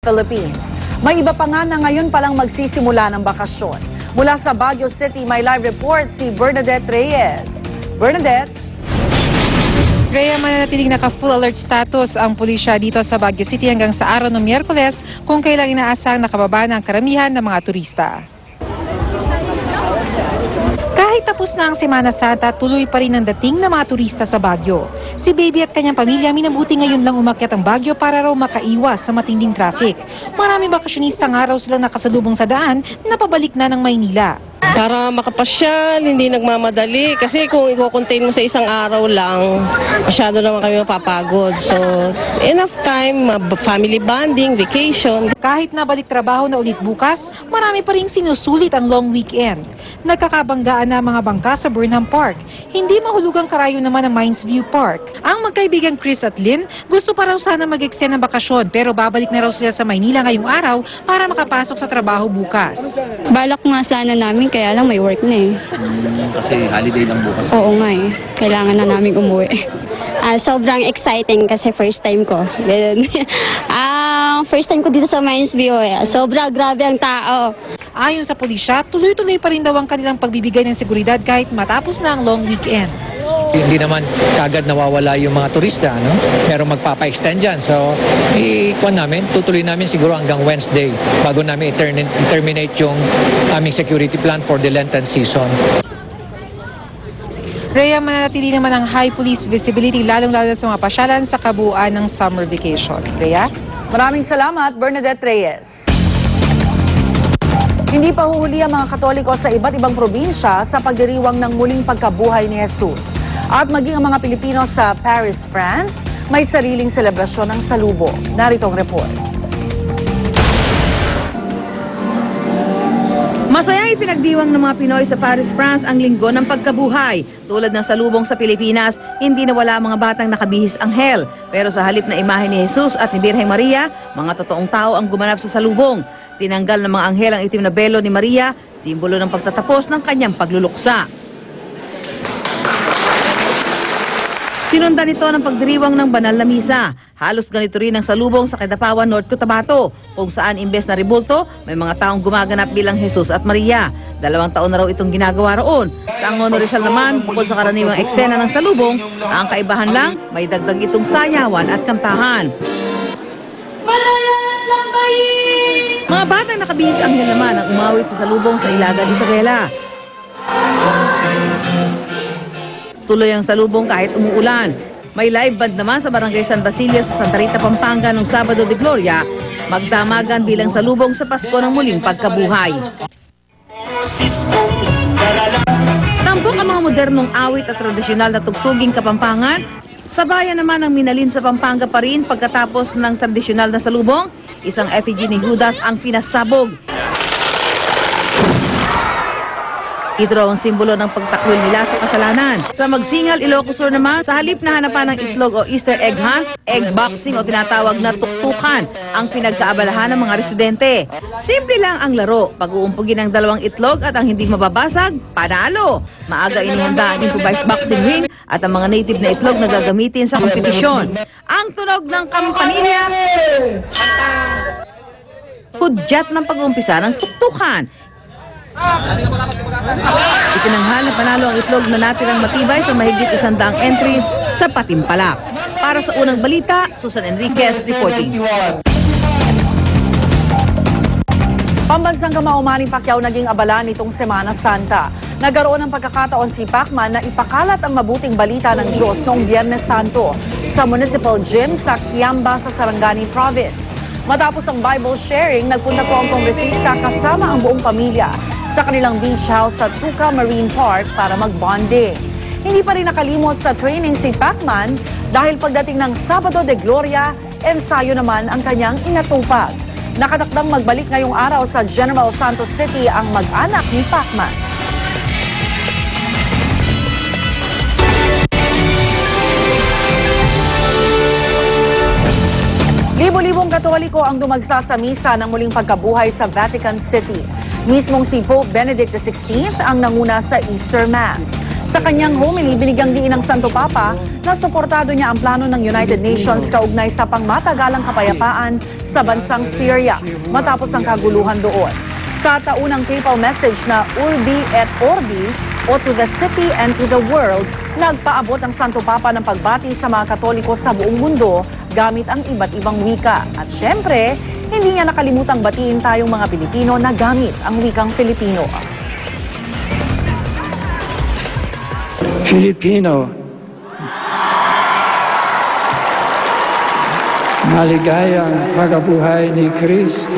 Philippines. May iba pa nga na ngayon palang magsisimula ng bakasyon. Mula sa Baguio City, may live report si Bernadette Reyes. Bernadette? Rhea, mananatiling naka-full alert status ang pulisya dito sa Baguio City hanggang sa araw ng Miyerkules kung kailang inaasang nakababa ng karamihan ng mga turista. Kahit tapos na ang Semana Santa, tuloy pa rin ang dating ng mga turista sa Baguio. Si Baby at kanyang pamilya minabuti ngayon lang umakyat ang Baguio para raw makaiwas sa matinding traffic. Maraming bakasyonista nga raw silang nakasalubong sa daan na pabalik na ng Maynila. Para makapasyal, hindi nagmamadali. Kasi kung i-contain mo sa isang araw lang, masyado naman kami mapapagod. So, enough time, family bonding, vacation. Kahit nabalik trabaho na ulit bukas, marami pa rin sinusulit ang long weekend. Nagkakabanggaan na mga bangka sa Burnham Park. Hindi mahulugang karayo naman ang Mines View Park. Ang magkaibigang Chris at Lynn, gusto pa raw sana mag-extend ng bakasyon pero babalik na raw sila sa Maynila ngayong araw para makapasok sa trabaho bukas. Balak nga sana namin, kaya lang may work na eh. Kasi holiday lang bukas. Oo nga eh. Kailangan na namin umuwi. Sobrang exciting kasi first time ko. First time ko dito sa Mines View eh. Sobra grabe ang tao. Ayon sa pulisya, tuloy-tuloy pa rin daw ang kanilang pagbibigay ng seguridad kahit matapos na ang long weekend. Hindi naman kagad nawawala yung mga turista, no? Pero magpapa-extend dyan. So, tutuloy namin siguro hanggang Wednesday bago namin terminate yung aming security plan for the Lenten season. Rhea, mananatili naman ang high police visibility lalong-lalo sa mga pasyalan sa kabuuan ng summer vacation. Rhea? Maraming salamat, Bernadette Reyes. Hindi pa huhuli ang mga Katoliko sa iba't ibang probinsya sa pagdiriwang ng muling pagkabuhay ni Jesus. At maging ang mga Pilipino sa Paris, France, may sariling selebrasyon ng salubong. Narito ang report. Masaya ipinagdiwang ng mga Pinoy sa Paris, France ang linggo ng pagkabuhay. Tulad ng salubong sa Pilipinas, hindi nawala ang mga batang nakabihis anghel. Pero sa halip na imahe ni Jesus at ni Birheng Maria, mga totoong tao ang gumanap sa salubong. Tinanggal ng mga anghel ang itim na belo ni Maria, simbolo ng pagtatapos ng kanyang pagluluksa. Sinundan ito ng pagdiriwang ng banal na misa. Halos ganito rin ang salubong sa Kidapawan, North Cotabato, kung saan imbes na rebulto, may mga taong gumaganap bilang Jesus at Maria. 2 taon na raw itong ginagawa roon. Sa Angono Rizal naman, bukod sa karaniwang eksena ng salubong, ang kaibahan lang, may dagdag itong sayawan at kantahan. Mga batang nakabihis anghel naman ang umawit sa salubong sa Ilaga de Isabela. Tuloy ang salubong kahit umuulan. May live band naman sa Barangay San Basilio sa Santa Rita, Pampanga noong Sabado de Gloria, magdamagan bilang salubong sa Pasko ng muling pagkabuhay. Tampok ang mga modernong awit at tradisyonal na tugtuging Kapampangan. Sa bayan naman ang minalin sa Pampanga pa rin pagkatapos ng tradisyonal na salubong, isang effigy ni Judas ang pinasabog. Ito raw ang simbolo ng pagtakwil nila sa kasalanan. Sa Magsingal, Ilocos Sur naman, sa halip na hanapan ng itlog o Easter egg hunt, egg boxing o tinatawag na tuktukan ang pinagkaabalahan ng mga residente. Simple lang ang laro. Pag-uumpugin ng 2 itlog at ang hindi mababasag, panalo. Maaga inihanda ang improvised boxing ring at ang mga native na itlog na gagamitin sa kompetisyon. Ang tunog ng kampanilya, hudyat ng pag-uumpisa ng tuktukan. Itinanghal na panalo ang itlog na natirang matibay sa mahigit 100 entries sa Patimpalak. Para sa unang balita, Susan Enriquez reporting. Pambansang kamao Manny Pacquiao naging abala nitong Semana Santa. Nagkaroon ng pagkakataon si Pacman na ipakalat ang mabuting balita ng Diyos noong Biyernes Santo sa Municipal Gym sa Kiamba sa Sarangani Province. Matapos ang Bible sharing, nagpunta po ang kongresista kasama ang buong pamilya sa kanilang beach house sa Tuca Marine Park para mag-bonding. Hindi pa rin nakalimot sa training si Pacman dahil pagdating ng Sabado de Gloria, ensayo naman ang kanyang inatupag. Nakatakdang magbalik ngayong araw sa General Santos City ang mag-anak ni Pacman. Libo-libong Katoliko ang dumagsa sa misa ng muling pagkabuhay sa Vatican City. Mismong si Pope Benedict XVI ang nanguna sa Easter Mass. Sa kanyang homily, binigyang diin ng Santo Papa na suportado niya ang plano ng United Nations kaugnay sa pangmatagalang kapayapaan sa bansang Syria matapos ang kaguluhan doon. Sa taunang papal message na Urbi et Orbi o to the city and to the world, nagpaabot ang Santo Papa ng pagbati sa mga Katoliko sa buong mundo gamit ang iba't ibang wika. At syempre, hindi niya nakalimutang batiin tayong mga Pilipino na gamit ang wikang Filipino. Filipino, maligayang pagkabuhay ni Kristo.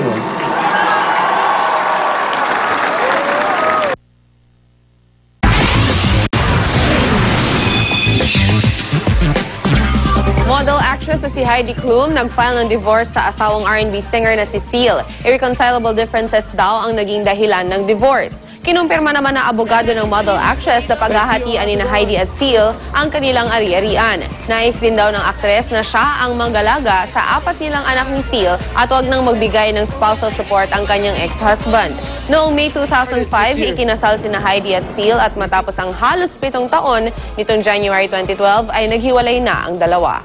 Model actress na si Heidi Klum nag-file ng divorce sa asawang R&B singer na si Seal. Irreconcilable differences daw ang naging dahilan ng divorce. Kinumpirma naman na abogado ng model actress sa paghahatian ni Heidi at Seal ang kanilang ari-arian. Nais din daw ng aktres na siya ang manggalaga sa 4 nilang anak ni Seal at wag nang magbigay ng spousal support ang kanyang ex-husband. Noong May 2005, ikinasal sina Heidi at Seal at matapos ang halos 7 taon, nitong January 2012 ay naghiwalay na ang dalawa.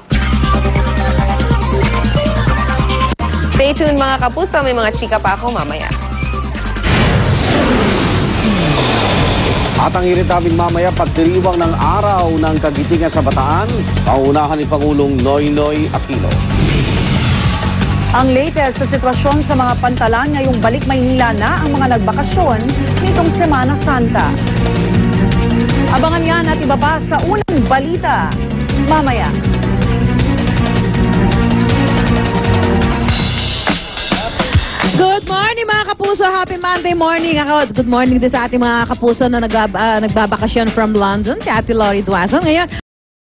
Stay tuned mga kapuso, may mga chika pa ako mamaya. At ang hirit namin mamaya, pagdiriwang ng araw ng kagitingan sa Bataan, paunahan ni Pangulong Noynoy Aquino. Ang latest sa sitwasyon sa mga pantalan ngayong balik Maynila na ang mga nagbakasyon nitong Semana Santa. Abangan yan at iba pa sa unang balita mamaya. Good morning mga kapuso! Happy Monday morning! Good morning din sa ating mga kapuso na nagbabakasyon from London, kay Ate Lori Duason. Ngayon,